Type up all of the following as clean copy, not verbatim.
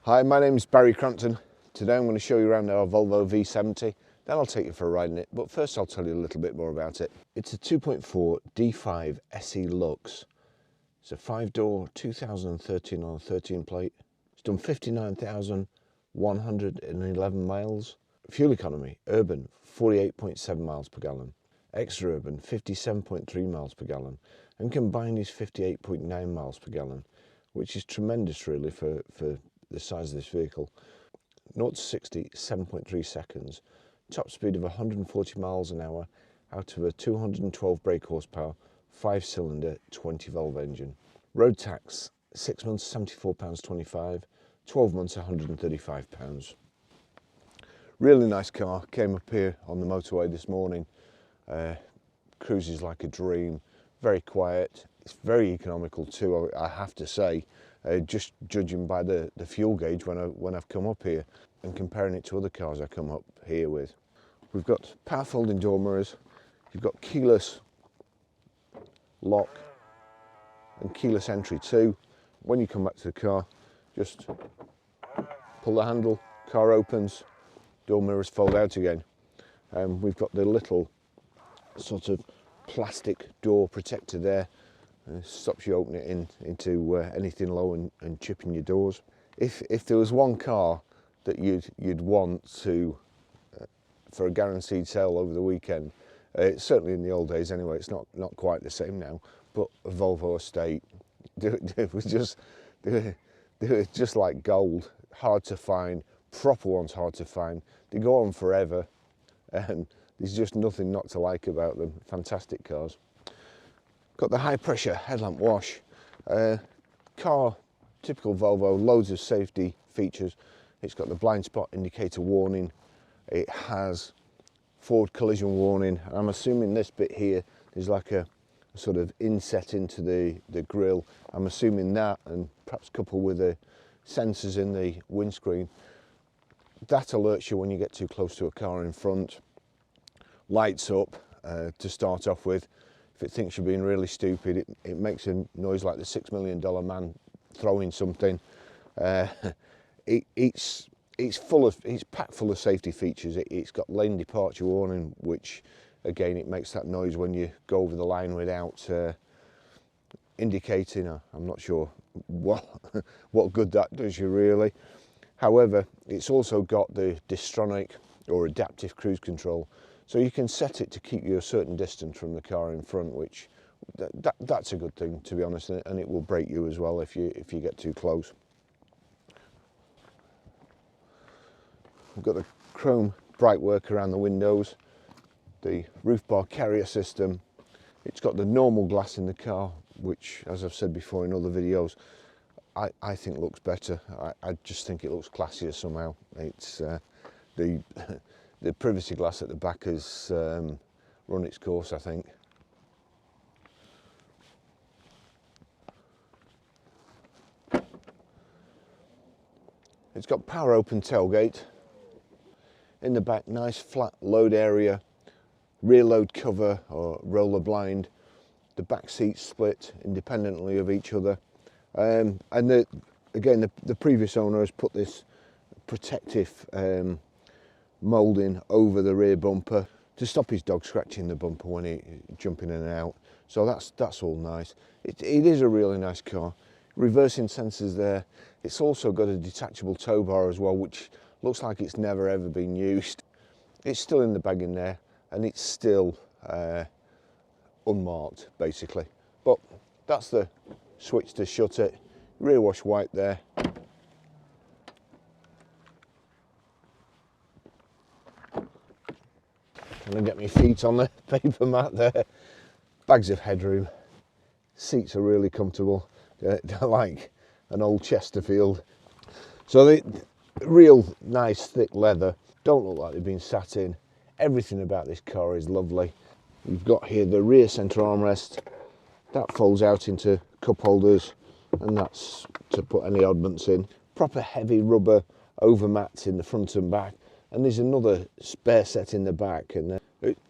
Hi, my name is Barrie Crampton. Today I'm going to show you around our Volvo V70, then I'll take you for a ride in it, but first I'll tell you a little bit more about it. It's a 2.4 D5 SE Lux. It's a 5-door 2013 on a 13 plate. It's done 59,111 miles. Fuel economy, urban 48.7 miles per gallon. Extra urban 57.3 miles per gallon. And combined is 58.9 miles per gallon, which is tremendous really for the size of this vehicle. 0 to 60, 7.3 seconds. Top speed of 140 miles an hour out of a 212 brake horsepower, 5-cylinder, 20 valve engine. Road tax, 6 months £74.25, 12 months £135. Really nice car. Came up here on the motorway this morning. Cruises like a dream. Very quiet. It's very economical too, I have to say. Just judging by the fuel gauge when I've come up here and comparing it to other cars I come up here with. We've got power folding door mirrors, you've got keyless lock and keyless entry too. When you come back to the car, just pull the handle, car opens, door mirrors fold out again. We've got the little sort of plastic door protector there. Stops you opening it into anything low and chipping your doors. If there was one car that you'd want to for a guaranteed sale over the weekend, certainly in the old days anyway, it's not quite the same now, but a Volvo Estate, it was just they were just like gold, hard to find, proper ones hard to find. They go on forever, and there's just nothing not to like about them. Fantastic cars. Got the high pressure headlamp wash. Car, typical Volvo, loads of safety features. It's got the blind spot indicator warning. It has forward collision warning. I'm assuming this bit here is like a sort of inset into the grille. I'm assuming that, and perhaps coupled with the sensors in the windscreen, that alerts you when you get too close to a car in front. Lights up to start off with. If it thinks you're being really stupid, it makes a noise like the $6 million man throwing something. It's packed full of safety features. It's got lane departure warning, which again, it makes that noise when you go over the line without indicating. I'm not sure what good that does you really. However, it's also got the Distronic or adaptive cruise control. So you can set it to keep you a certain distance from the car in front, which that's a good thing, to be honest, and it will brake you as well if you get too close. We've got the chrome bright work around the windows, the roof bar carrier system. It's got the normal glass in the car, which, as I've said before in other videos, I think looks better. I just think it looks classier somehow. It's the privacy glass at the back has run its course, I think. It's got power open tailgate. In the back, nice flat load area, rear load cover or roller blind. The back seats split independently of each other. And again, the previous owner has put this protective moulding over the rear bumper to stop his dog scratching the bumper when he's jumping in and out. So that's all nice. It is a really nice car. Reversing sensors there. It's also got a detachable tow bar as well, which looks like it's never ever been used. It's still in the bag in there, and it's still unmarked basically. But that's the switch to shut it. Rear wash wipe there. Can I get my feet on the paper mat there? Bags of headroom. Seats are really comfortable. They're like an old Chesterfield. So the real nice thick leather. Don't look like they've been sat in. Everything about this car is lovely. You've got here the rear centre armrest. That folds out into cup holders, and that's to put any oddments in. Proper heavy rubber overmats in the front and back. And there's another spare set in the back. And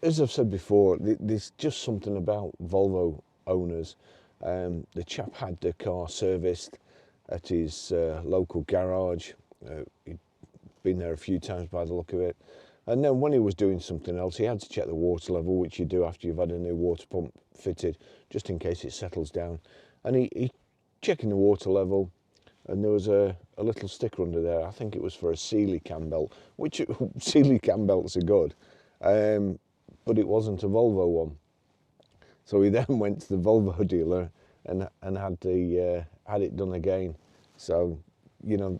as I've said before, there's just something about Volvo owners. The chap had the car serviced at his local garage. He'd been there a few times by the look of it. And then when he was doing something else, he had to check the water level, which you do after you've had a new water pump fitted, just in case it settles down. And he checking the water level, and there was a little sticker under there. I think it was for a Sealy cam belt, which Sealy cam belts are good, but it wasn't a Volvo one. So he then went to the Volvo dealer and had it done again. So, you know,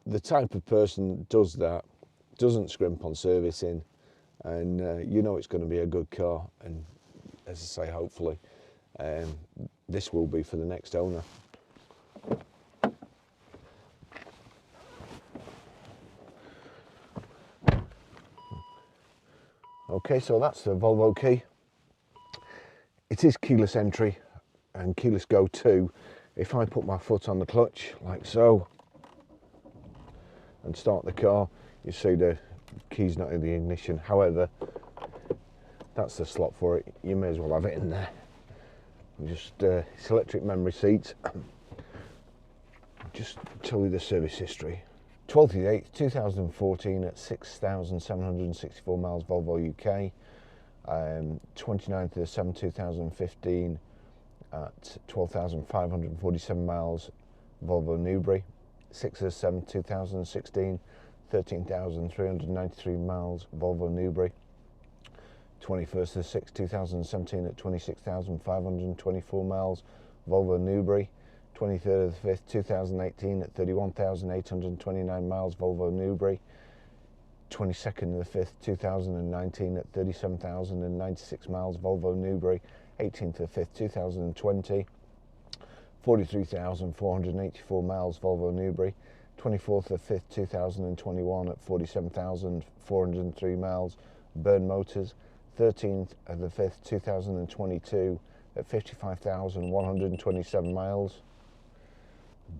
the type of person that does that doesn't scrimp on servicing, and you know it's going to be a good car. And as I say, hopefully this will be for the next owner. Okay, so that's the Volvo key. It is keyless entry and keyless go too. If I put my foot on the clutch like so and start the car, you see the key's not in the ignition. However, that's the slot for it. You may as well have it in there. Just it's electric memory seats. Just tell you the service history. 12th of the 8th, 2014 at 6,764 miles Volvo UK. 29th of the 7th, 2015 at 12,547 miles Volvo Newbury. 6th of the 7th, 2016, 13,393 miles Volvo Newbury. 21st of the 6th, 2017 at 26,524 miles Volvo Newbury. 23rd of the 5th, 2018 at 31,829 miles Volvo Newbury. 22nd of the 5th, 2019 at 37,096 miles Volvo Newbury. 18th of the 5th, 2020, 43,484 miles Volvo Newbury. 24th of the 5th, 2021 at 47,403 miles Burn Motors. 13th of the 5th, 2022 at 55,127 miles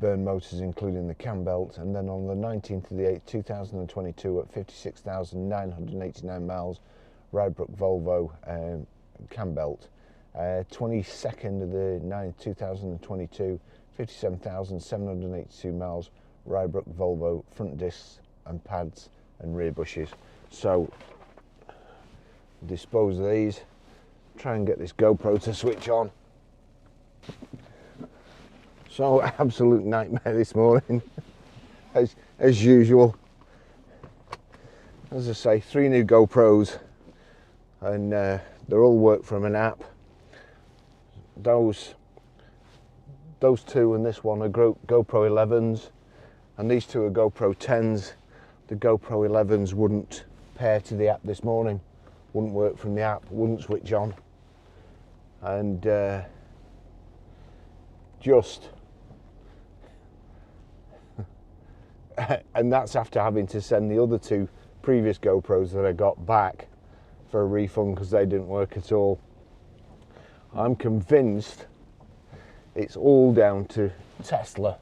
Burn Motors, including the cam belt. And then on the 19th of the 8th, 2022 at 56,989 miles Rydebrook Volvo cam belt. 22nd of the 9th, 2022, 57,782 miles Rydebrook Volvo front discs and pads and rear bushes. So dispose of these, try and get this GoPro to switch on. So absolute nightmare this morning, as usual. As I say, 3 new GoPros, and they're all work from an app. Those 2 and this one are GoPro 11s, and these 2 are GoPro 10s. The GoPro 11s wouldn't pair to the app this morning, wouldn't work from the app, wouldn't switch on, and and that's after having to send the other 2 previous GoPros that I got back for a refund because they didn't work at all. I'm convinced it's all down to Tesla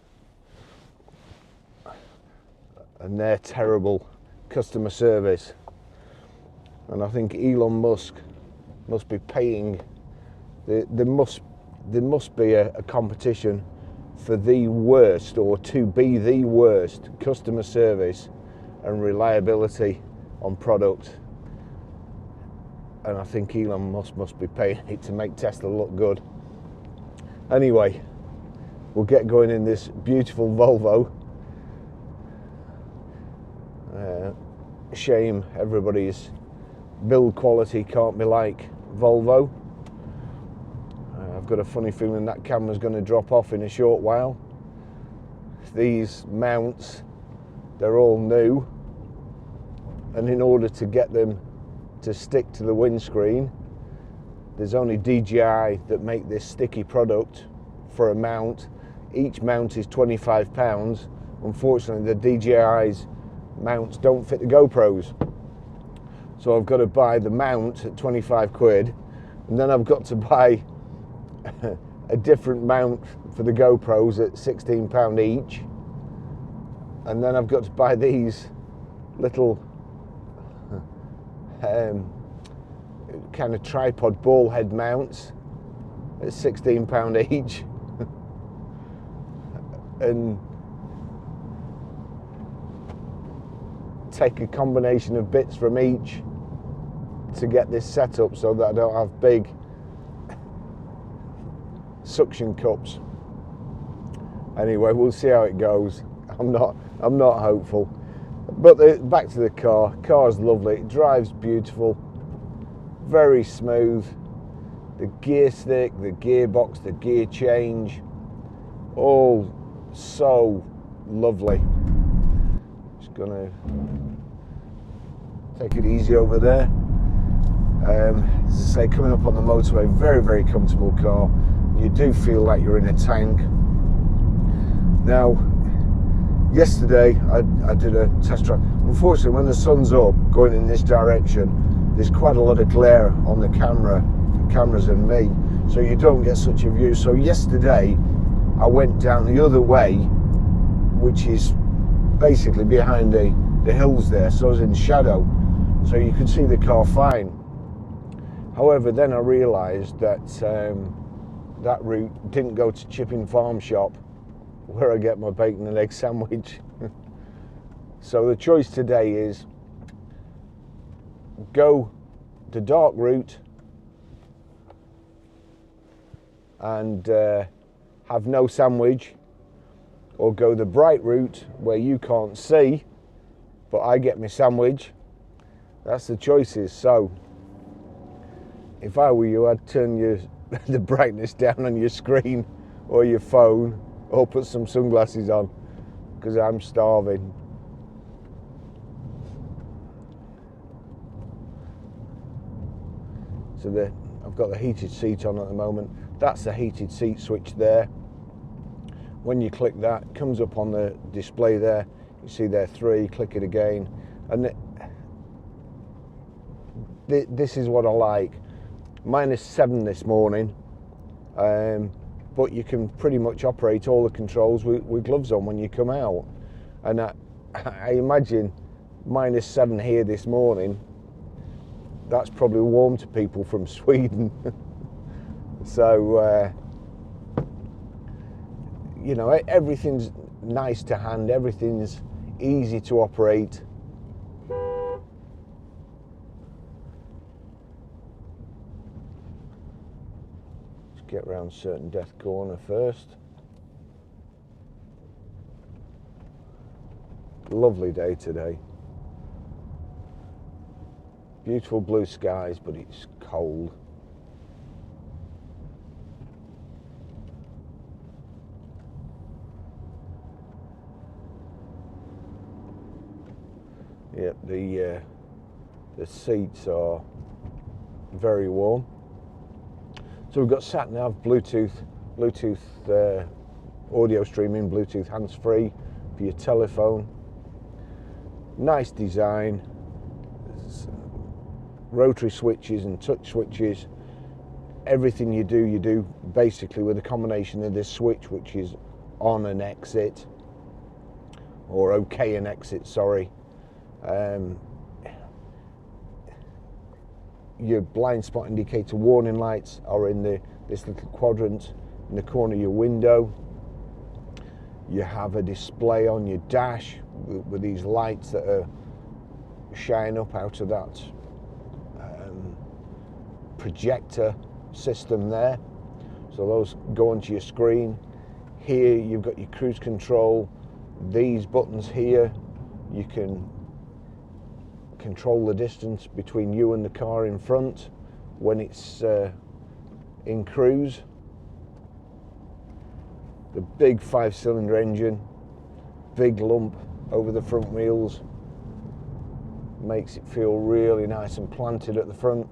and their terrible customer service. And I think Elon Musk must be paying. There must be a competition for the worst, or to be the worst, customer service and reliability on product. And I think Elon Musk must be paying it to make Tesla look good. Anyway, we'll get going in this beautiful Volvo. Shame everybody's build quality can't be like Volvo. I've got a funny feeling that camera's going to drop off in a short while. These mounts, they're all new, and in order to get them to stick to the windscreen, there's only DJI that make this sticky product for a mount. Each mount is £25. Unfortunately, the DJI's mounts don't fit the GoPros, so I've got to buy the mount at 25 quid, and then I've got to buy a different mount for the GoPros at £16 each, and then I've got to buy these little kind of tripod ball head mounts at £16 each. And take a combination of bits from each to get this set up so that I don't have big suction cups. Anyway, we'll see how it goes. I'm not hopeful. But back to the car. Car's lovely. It drives beautiful. Very smooth. The gear stick, the gearbox, the gear change, all so lovely. Just gonna take it easy over there. As I say, coming up on the motorway, very, very comfortable car. You do feel like you're in a tank. Now, yesterday I did a test drive. Unfortunately, when the sun's up going in this direction, there's quite a lot of glare on the cameras and me, so you don't get such a view. So yesterday I went down the other way, which is basically behind the hills there, so I was in shadow, so you could see the car fine. However, then I realised that that route didn't go to Chipping Farm Shop, where I get my bacon and egg sandwich. So the choice today is go the dark route and have no sandwich, or go the bright route where you can't see but I get my sandwich. That's the choices. So if I were you, I'd turn the brightness down on your screen or your phone, or put some sunglasses on, because I'm starving. So I've got the heated seat on at the moment. That's the heated seat switch there. When you click that, it comes up on the display there. You see there 3, click it again. And this is what I like. -7 this morning, but you can pretty much operate all the controls with gloves on when you come out. And I imagine -7 here this morning, that's probably warm to people from Sweden. So, you know, everything's nice to hand, everything's easy to operate. Let's get around Certain Death Corner first. Lovely day today. Beautiful blue skies, but it's cold. Yep, the seats are very warm. So we've got sat nav, Bluetooth audio streaming, Bluetooth hands-free for your telephone. Nice design. There's rotary switches and touch switches. Everything you do basically with a combination of this switch, which is on and exit, or OK and exit, sorry. Your blind spot indicator warning lights are in this little quadrant in the corner of your window. You have a display on your dash with these lights that are shine up out of that projector system there. So those go onto your screen. Here you've got your cruise control. These buttons here, you can control the distance between you and the car in front when it's in cruise. The big 5-cylinder engine, big lump over the front wheels, makes it feel really nice and planted at the front,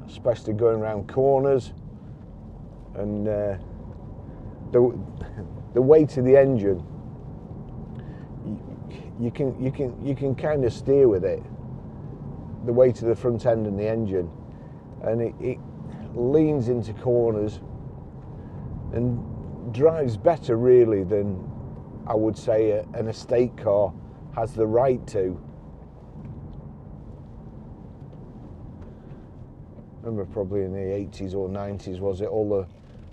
especially going around corners. And the weight of the engine, you can kind of steer with it, the weight of the front end and the engine, and it leans into corners and drives better really than I would say an estate car has the right to. Remember probably in the 80s or 90s, was it, all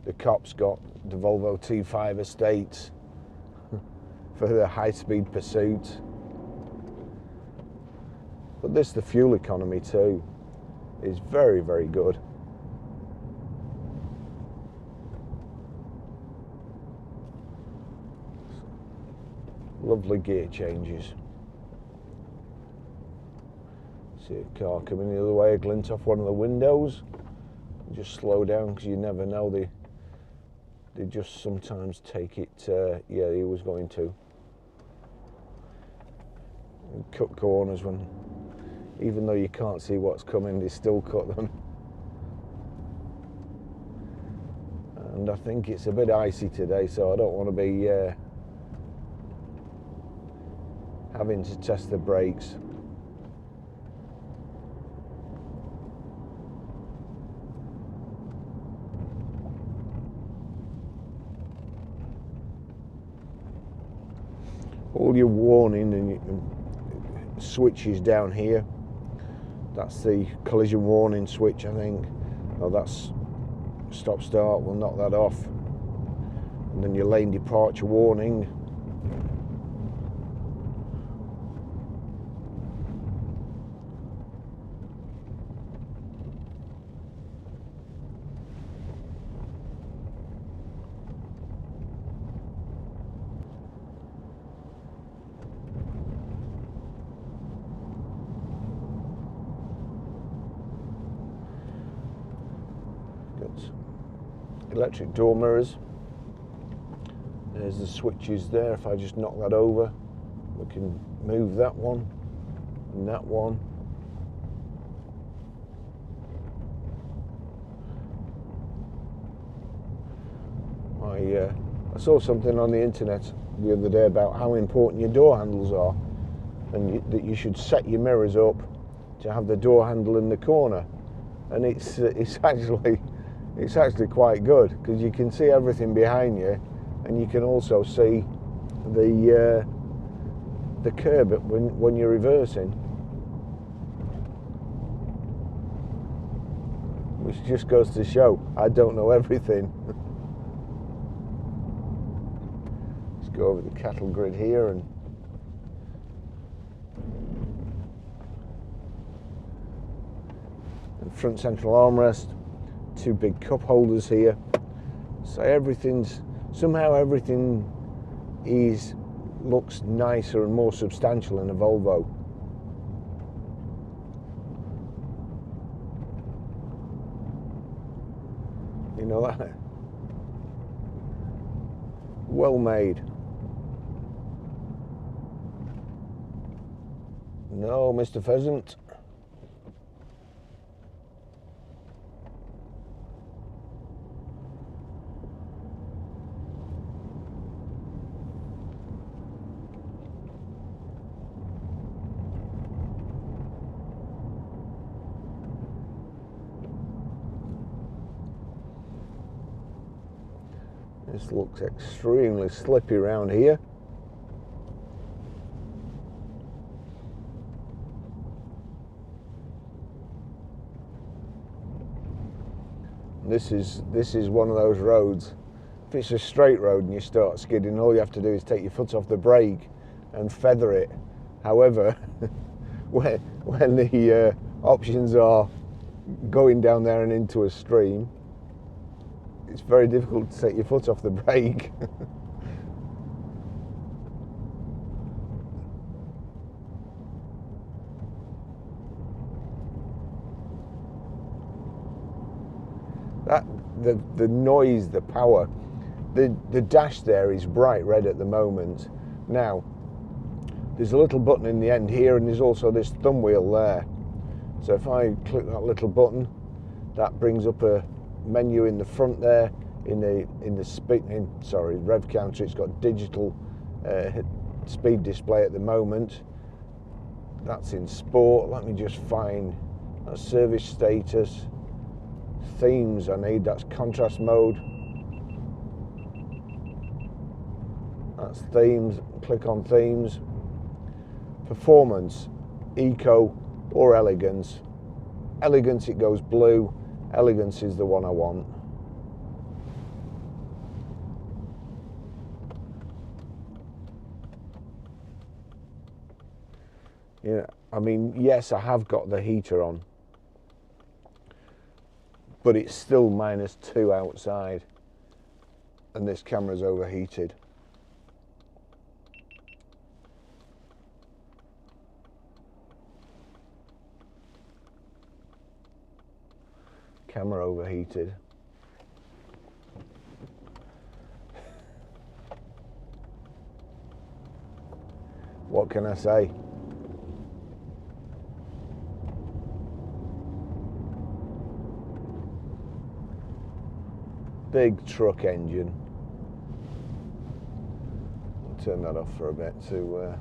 the cops got the Volvo T5 estates for the high-speed pursuit. But this, the fuel economy too, is very, very good. Lovely gear changes. See a car coming the other way, a glint off one of the windows. Just slow down, because you never know, they just sometimes take it. Yeah, he was going to cut corners when, even though you can't see what's coming, they still cut them. And I think it's a bit icy today, so I don't want to be having to test the brakes. All your warning and switches down here. That's the collision warning switch, I think. Oh, that's stop start, we'll knock that off. And then your lane departure warning. Electric door mirrors. There's the switches there. If I just knock that over, we can move that one and that one. I saw something on the internet the other day about how important your door handles are, and that you should set your mirrors up to have the door handle in the corner. And it's actually quite good, because you can see everything behind you, and you can also see the curb when you're reversing, which just goes to show I don't know everything. Let's go over the cattle grid here, and front central armrest. Two big cup holders here, so somehow everything looks nicer and more substantial in a Volvo. You know that? Well made. No, Mr. Pheasant. This looks extremely slippy around here. This is one of those roads. If it's a straight road and you start skidding, all you have to do is take your foot off the brake and feather it. However, when the options are going down there and into a stream, it's very difficult to take your foot off the brake. The noise, the power, the dash there is bright red at the moment. Now, there's a little button in the end here, and there's also this thumb wheel there. So if I click that little button, that brings up a menu in the front there. In the rev counter, it's got digital speed display at the moment. That's in sport. Let me just find that service status. Themes I need, that's contrast mode. That's themes, click on themes. Performance, eco or elegance. Elegance, it goes blue. Elegance is the one I want. You know, I mean, yes, I have got the heater on, but it's still -2 outside, and this camera's overheated. Camera overheated. What can I say? Big truck engine. I'll turn that off for a bit to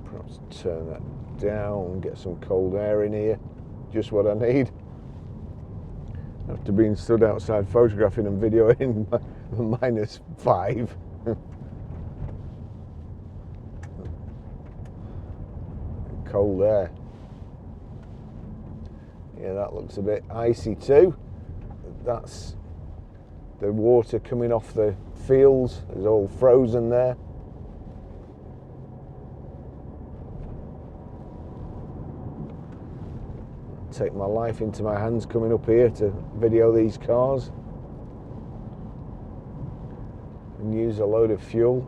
perhaps turn that down, get some cold air in here. Just what I need. After being stood outside photographing and videoing -5. Cold air. Yeah, that looks a bit icy too. That's the water coming off the fields. It's all frozen there. Take my life into my hands coming up here to video these cars and use a load of fuel.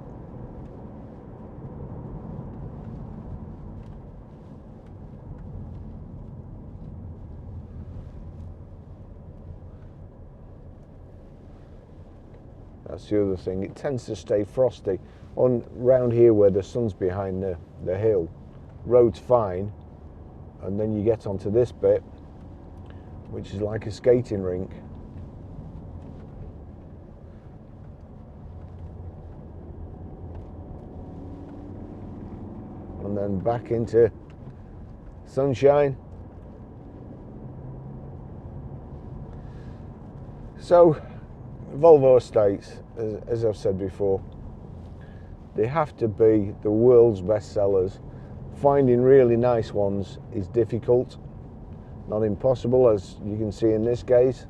That's the other thing. It tends to stay frosty. On round here where the sun's behind the hill, road's fine, and then you get onto this bit, which is like a skating rink. And then back into sunshine. So, Volvo estates, as I've said before, they have to be the world's best sellers. Finding really nice ones is difficult, not impossible, as you can see in this case.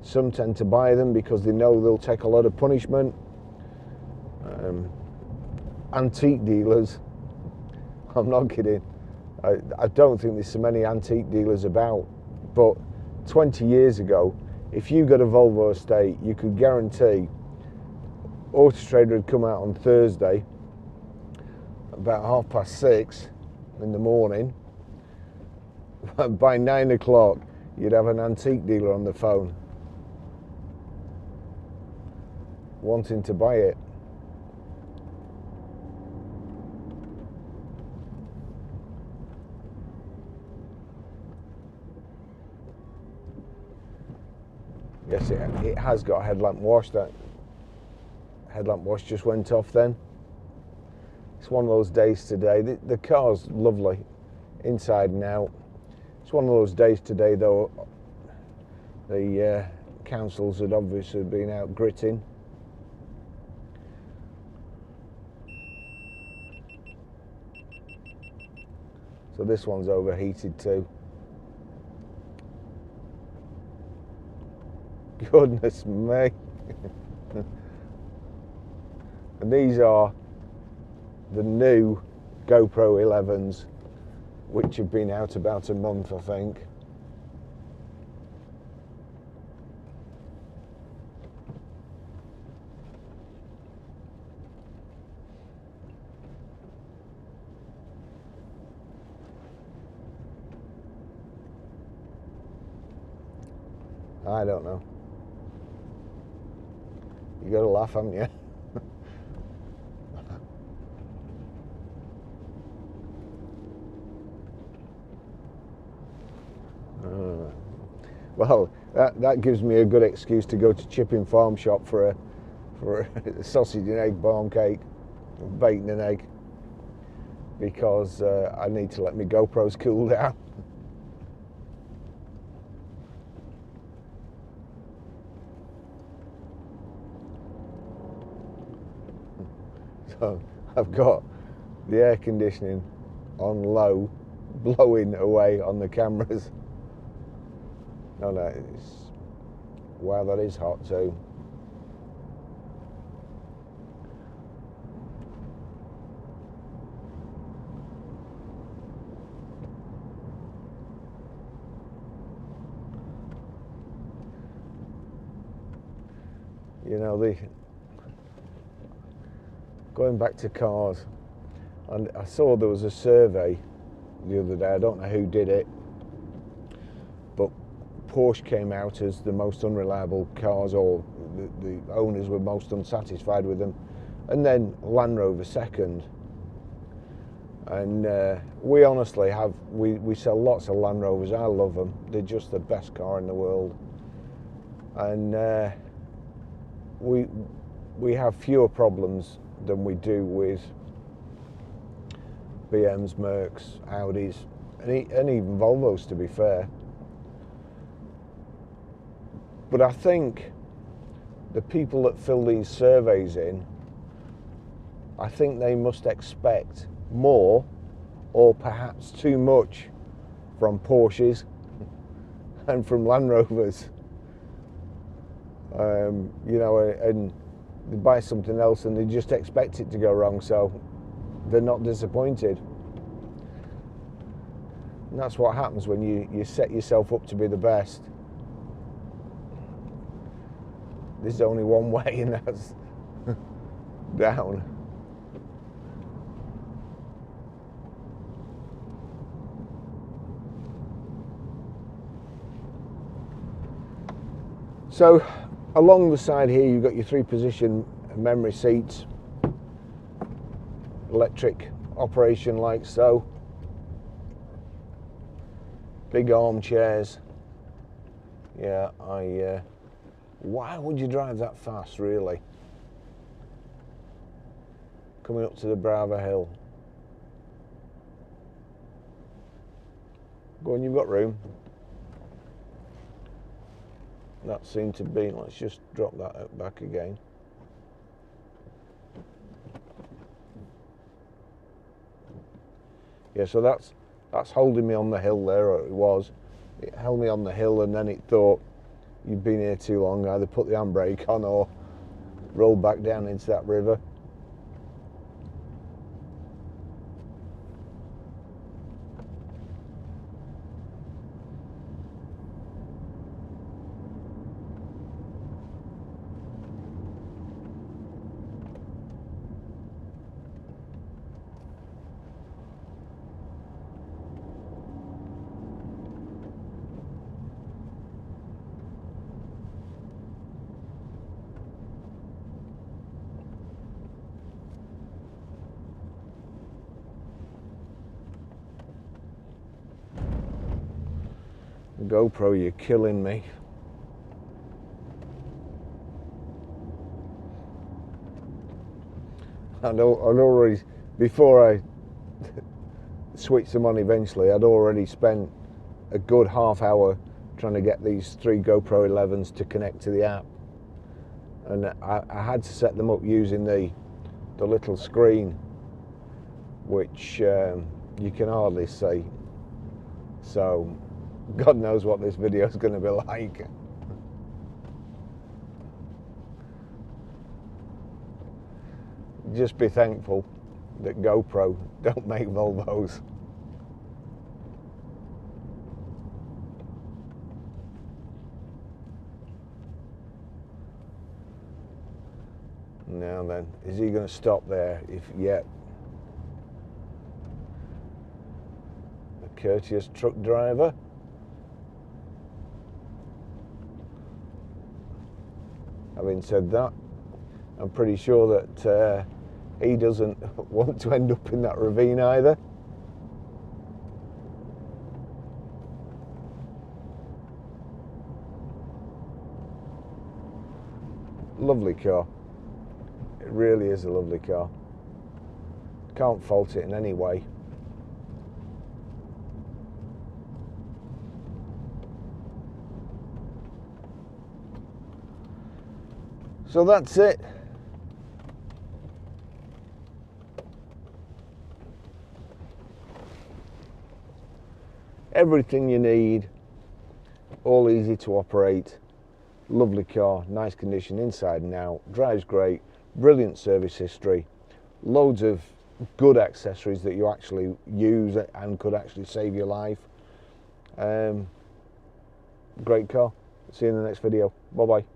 Some tend to buy them because they know they'll take a lot of punishment. Antique dealers, I'm not kidding, I don't think there's so many antique dealers about, but 20 years ago, if you got a Volvo estate, you could guarantee Auto Trader would come out on Thursday about 6:30 in the morning. By 9 o'clock, you'd have an antique dealer on the phone wanting to buy it. Yes, it has got a headlamp wash. That headlamp wash just went off then. It's one of those days today. The car's lovely inside and out. It's one of those days today though. The councils had obviously been out gritting. So this one's overheated too. Goodness me. And these are the new GoPro 11s, which have been out about a month, I think. I don't know. You got to laugh, haven't you? Well, that gives me a good excuse to go to Chipping Farm Shop for a sausage and egg barm cake, bacon and egg, because I need to let my GoPros cool down. So I've got the air conditioning on low, blowing away on the cameras. No, no, it's, wow, that is hot too. You know, going back to cars, and I saw there was a survey the other day, I don't know who did it, but Porsche came out as the most unreliable cars, or the owners were most unsatisfied with them, and then Land Rover second. And we honestly have, we sell lots of Land Rovers. I love them, they're just the best car in the world. And we have fewer problems than we do with BMs, Mercs, Audis, and even Volvos, to be fair. But I think the people that fill these surveys in, I think they must expect more, or perhaps too much, from Porsches and from Land Rovers. You know, and they buy something else and they just expect it to go wrong, so they're not disappointed. And that's what happens when you set yourself up to be the best. There's only one way, and that's down. So along the side here you've got your 3-position memory seats, electric operation like so, big armchairs. Yeah, why would you drive that fast, really? Coming up to the Brava Hill. Go on, you've got room. That seemed to be, let's just drop that back again. Yeah, so that's holding me on the hill there, or it was. It held me on the hill, and then it thought, you've been here too long, either put the handbrake on or roll back down into that river. GoPro, you're killing me. I'd already, before I switched them on eventually, I'd already spent a good half hour trying to get these 3 GoPro 11s to connect to the app. And I had to set them up using the little screen, which you can hardly see. So God knows what this video is going to be like. Just be thankful that GoPro don't make Volvos. Now then, is he going to stop there? If yet, a courteous truck driver. Having said that, I'm pretty sure that he doesn't want to end up in that ravine either. Lovely car. It really is a lovely car. Can't fault it in any way. So that's it. Everything you need all easy to operate, lovely car, nice condition inside and out, drives great, brilliant service history, loads of good accessories that you actually use and could actually save your life. Great car. See you in the next video. Bye bye.